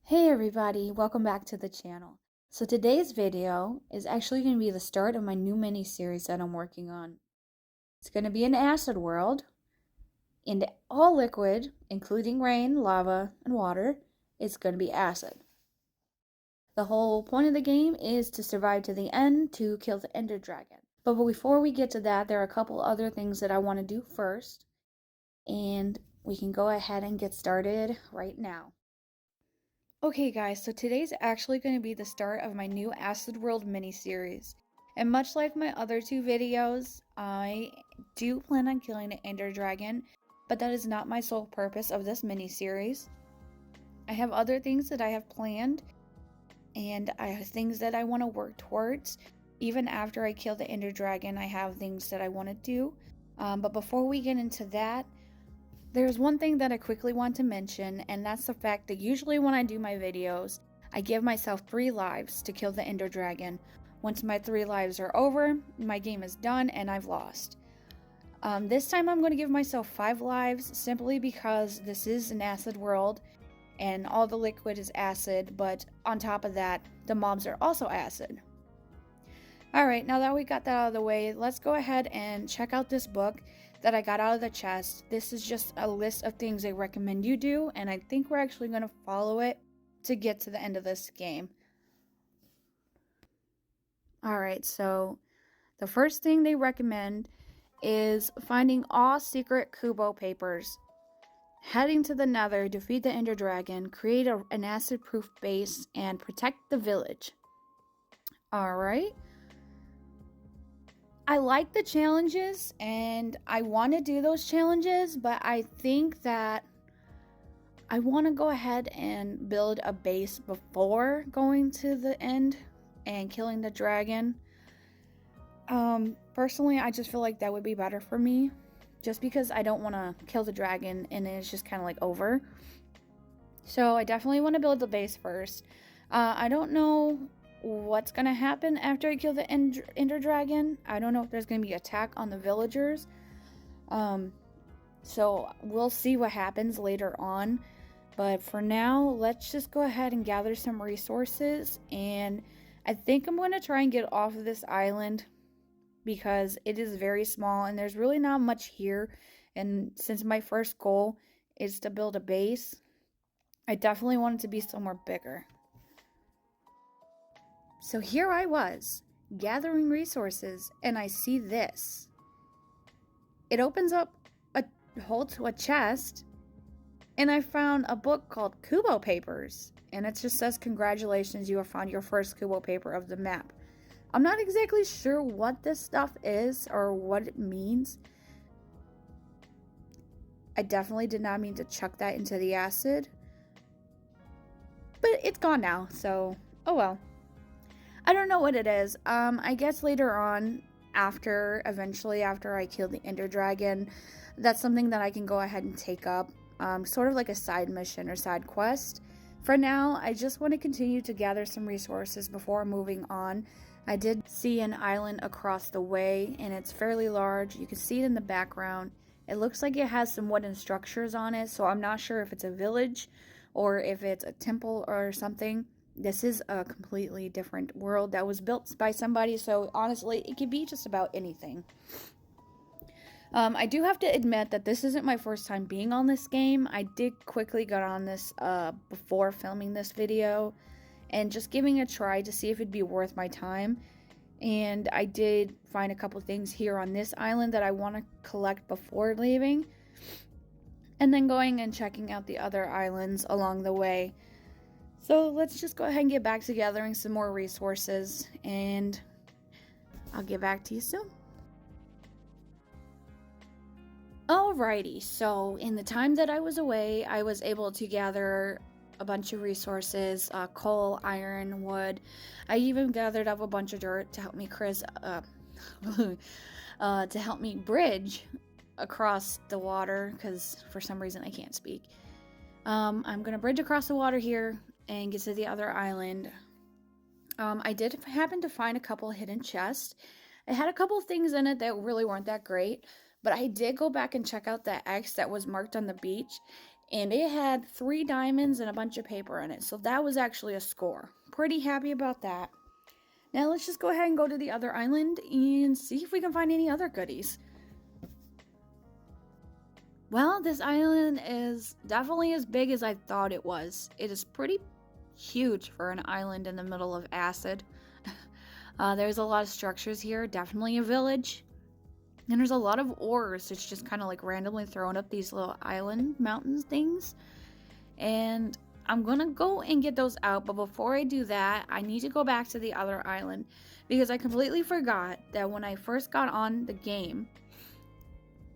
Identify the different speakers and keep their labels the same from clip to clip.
Speaker 1: Hey everybody, welcome back to the channel. So today's video is actually going to be the start of my new mini-series that I'm working on. It's going to be an acid world, and all liquid, including rain, lava, and water, is going to be acid. The whole point of the game is to survive to the end to kill the Ender Dragon. But before we get to that, there are a couple other things that I want to do first, and we can go ahead and get started right now. Okay guys, so today's actually going to be the start of my new Acid World mini-series. And much like my other two videos, I do plan on killing an Ender Dragon, but that is not my sole purpose of this mini-series. I have other things that I have planned, and I have things that I want to work towards. Even after I kill the Ender Dragon, I have things that I want to do. But before we get into that, there's one thing that I quickly want to mention, and that's the fact that usually when I do my videos, I give myself 3 lives to kill the Ender Dragon. Once my 3 lives are over, my game is done and I've lost. This time I'm going to give myself 5 lives simply because this is an acid world and all the liquid is acid, but on top of that, the mobs are also acid. Alright, now that we got that out of the way, let's go ahead and check out this book that I got out of the chest. This is just a list of things I recommend you do, and I think we're actually going to follow it to get to the end of this game. Alright, so the first thing they recommend is finding all secret Kubo papers. Heading to the Nether, defeat the Ender Dragon, create an acid-proof base, and protect the village. Alright. I like the challenges and I want to do those challenges, but I think that I want to go ahead and build a base before going to the end and killing the dragon. Personally, I just feel like that would be better for me, just because I don't want to kill the dragon and it's just kind of like over. So I definitely want to build the base first. I don't know what's gonna happen after I kill the Ender Dragon. I don't know if there's gonna be attack on the villagers. So we'll see what happens later on. But for now, let's just go ahead and gather some resources. And I think I'm gonna try and get off of this island because it is very small and there's really not much here. And since my first goal is to build a base, I definitely want it to be somewhere bigger. So here I was, gathering resources, and I see this. It opens up a hole to a chest, and I found a book called Kubo Papers, and it just says, "Congratulations, you have found your first Kubo paper of the map." I'm not exactly sure what this stuff is or what it means. I definitely did not mean to chuck that into the acid, but it's gone now, so oh well. I don't know what it is. I guess later on, eventually after I kill the Ender Dragon, that's something that I can go ahead and take up. Sort of like a side mission or side quest. For now, I just want to continue to gather some resources before moving on. I did see an island across the way, and it's fairly large. You can see it in the background. It looks like it has some wooden structures on it, so I'm not sure if it's a village or if it's a temple or something. This is a completely different world that was built by somebody, so honestly, it could be just about anything. I do have to admit that this isn't my first time being on this game. I did quickly get on this before filming this video and just giving it a try to see if it'd be worth my time. And I did find a couple things here on this island that I want to collect before leaving, and then going and checking out the other islands along the way. So let's just go ahead and get back to gathering some more resources, and I'll get back to you soon. Alrighty, so in the time that I was away, I was able to gather a bunch of resources, coal, iron, wood. I even gathered up a bunch of dirt to help me to help me bridge across the water, because for some reason I can't speak. I'm gonna bridge across the water here and get to the other island. I did happen to find a couple hidden chests. It had a couple things in it that really weren't that great, but I did go back and check out the X that was marked on the beach, and it had 3 diamonds and a bunch of paper in it. So that was actually a score. Pretty happy about that. Now let's just go ahead and go to the other island and see if we can find any other goodies. Well, this island is definitely as big as I thought it was. It is pretty huge for an island in the middle of acid. There's a lot of structures here, definitely a village. And there's a lot of ores. It's just kind of like randomly thrown up these little island mountains things. And I'm gonna go and get those out, but before I do that, I need to go back to the other island because I completely forgot that when I first got on the game,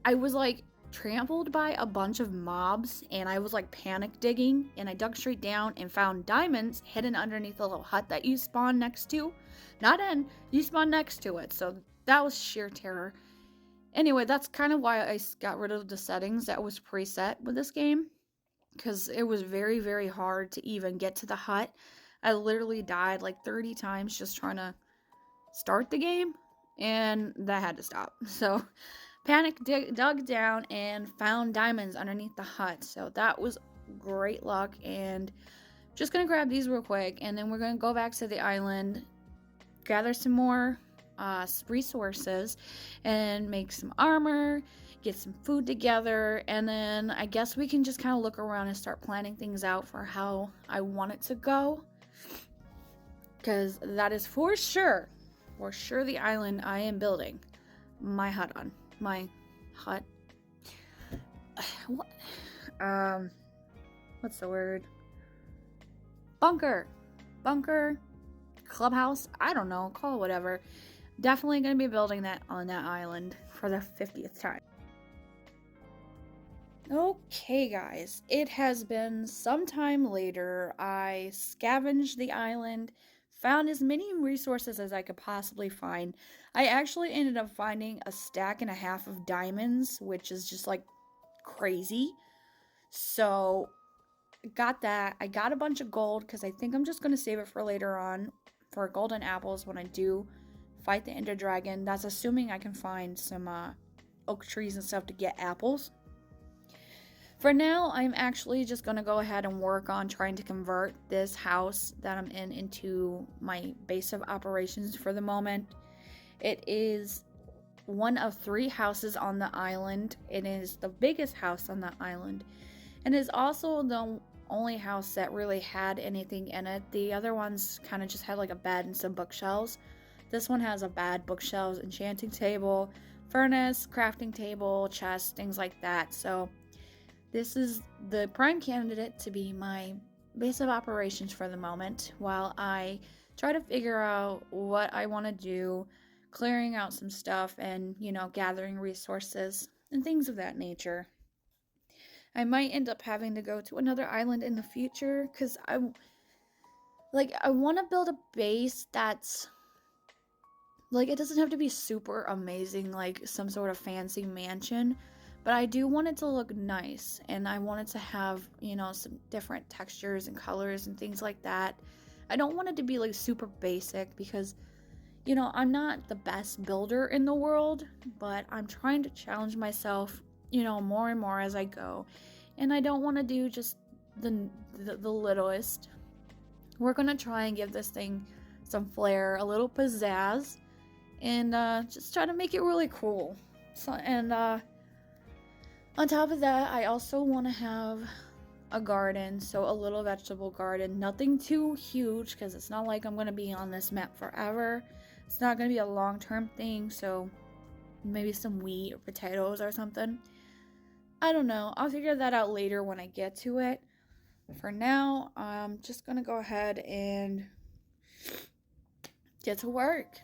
Speaker 1: I was like trampled by a bunch of mobs and I was like panic digging, and I dug straight down and found diamonds hidden underneath the little hut that you spawn next to. Not in, you spawn next to it. So that was sheer terror. Anyway, that's kind of why I got rid of the settings that was preset with this game, because it was very, very hard to even get to the hut. I literally died like 30 times just trying to start the game, and that had to stop. So dug down and found diamonds underneath the hut. So that was great luck, and just gonna grab these real quick, and then we're gonna go back to the island, gather some more resources, and make some armor, get some food together, and then I guess we can just kind of look around and start planning things out for how I want it to go, because that is for sure the island I am building my hut on. My hut. What? What's the word? Bunker. Clubhouse. I don't know. Call it whatever. Definitely going to be building that on that island for the 50th time. Okay, guys. It has been some time later. I scavenged the island, found as many resources as I could possibly find. I actually ended up finding a stack and a half of diamonds, which is just like crazy. So, got that. I got a bunch of gold because I think I'm just going to save it for later on for golden apples when I do fight the Ender Dragon. That's assuming I can find some oak trees and stuff to get apples. For now, I'm actually just going to go ahead and work on trying to convert this house that I'm in into my base of operations for the moment. It is one of 3 houses on the island. It is the biggest house on the island, and is also the only house that really had anything in it. The other ones kind of just had like a bed and some bookshelves. This one has a bed, bookshelves, enchanting table, furnace, crafting table, chest, things like that. So this is the prime candidate to be my base of operations for the moment, while I try to figure out what I want to do, clearing out some stuff, and, gathering resources and things of that nature. I might end up having to go to another island in the future, because I want to build a base that's like, it doesn't have to be super amazing, like some sort of fancy mansion, but I do want it to look nice, and I want it to have, some different textures and colors and things like that. I don't want it to be like super basic because, I'm not the best builder in the world, but I'm trying to challenge myself, more and more as I go, and I don't want to do just the littlest. We're going to try and give this thing some flair, a little pizzazz, and just try to make it really cool. So, and on top of that, I also want to have a garden, so a little vegetable garden. Nothing too huge, because it's not like I'm going to be on this map forever. It's not going to be a long-term thing, so maybe some wheat or potatoes or something. I don't know. I'll figure that out later when I get to it. For now, I'm just going to go ahead and get to work.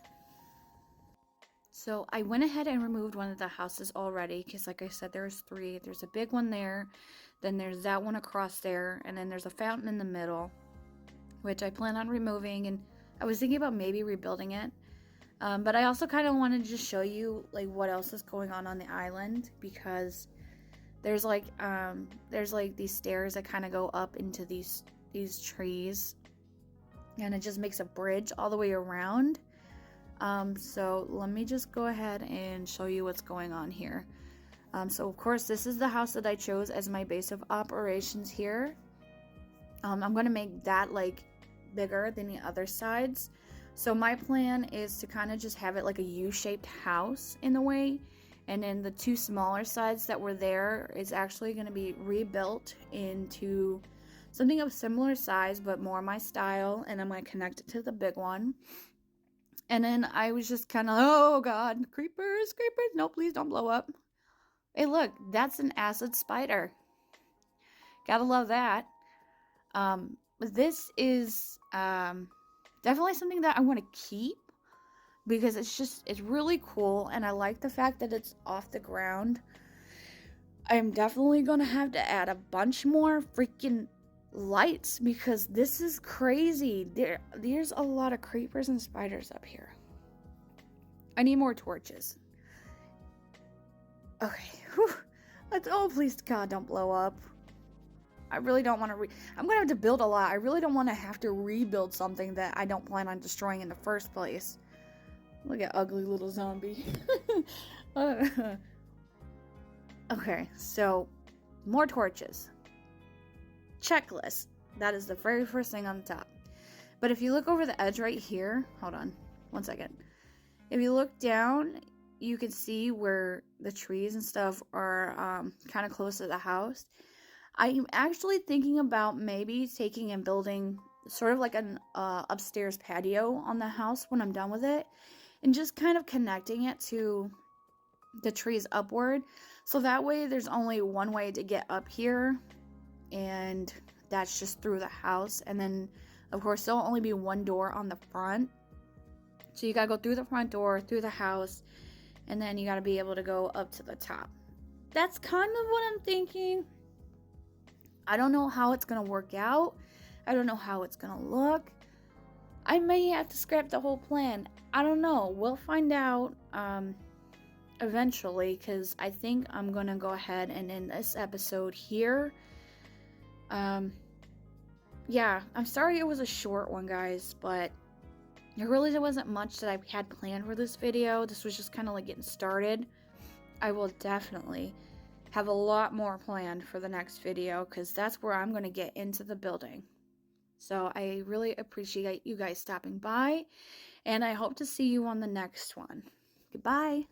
Speaker 1: So I went ahead and removed one of the houses already, because like I said, there's 3. There's a big one there, then there's that one across there, and then there's a fountain in the middle, which I plan on removing, and I was thinking about maybe rebuilding it. But I also kind of wanted to just show you like what else is going on the island, because there's like these stairs that kind of go up into these trees, and it just makes a bridge all the way around. So let me just go ahead and show you what's going on here. So of course this is the house that I chose as my base of operations here. I'm going to make that like bigger than the other sides. So my plan is to kind of just have it like a U-shaped house in the way. And then the two smaller sides that were there is actually going to be rebuilt into something of similar size but more my style. And I'm going to connect it to the big one. And then I was just kind of, oh god, creepers, creepers. No, please don't blow up. Hey, look, that's an acid spider. Gotta love that. This is definitely something that I want to keep because it's really cool, and I like the fact that it's off the ground. I'm definitely gonna have to add a bunch more freaking lights because this is crazy. There's a lot of creepers and spiders up here. I need more torches. Okay, whew. Oh please God, don't blow up. I really don't want to I'm gonna have to build a lot. I really don't want to have to rebuild something that I don't plan on destroying in the first place. Look at ugly little zombie. Okay, so more torches. Checklist. That is the very first thing on the top. But if you look over the edge right here, hold on one second. If you look down, you can see where the trees and stuff are kind of close to the house. I'm actually thinking about maybe taking and building sort of like an upstairs patio on the house when I'm done with it, and just kind of connecting it to the trees upward, so that way there's only one way to get up here, and that's just through the house. And then of course there'll only be one door on the front, so you gotta go through the front door, through the house, and then you gotta be able to go up to the top. That's kind of what I'm thinking. I don't know how it's gonna work out. I don't know how it's gonna look. I may have to scrap the whole plan. I don't know. We'll find out eventually, because I think I'm gonna go ahead and end this episode here. Yeah, I'm sorry it was a short one, guys, but there really wasn't much that I had planned for this video. This was just kind of like getting started. I will definitely have a lot more planned for the next video, because that's where I'm going to get into the building. So I really appreciate you guys stopping by, and I hope to see you on the next one. Goodbye.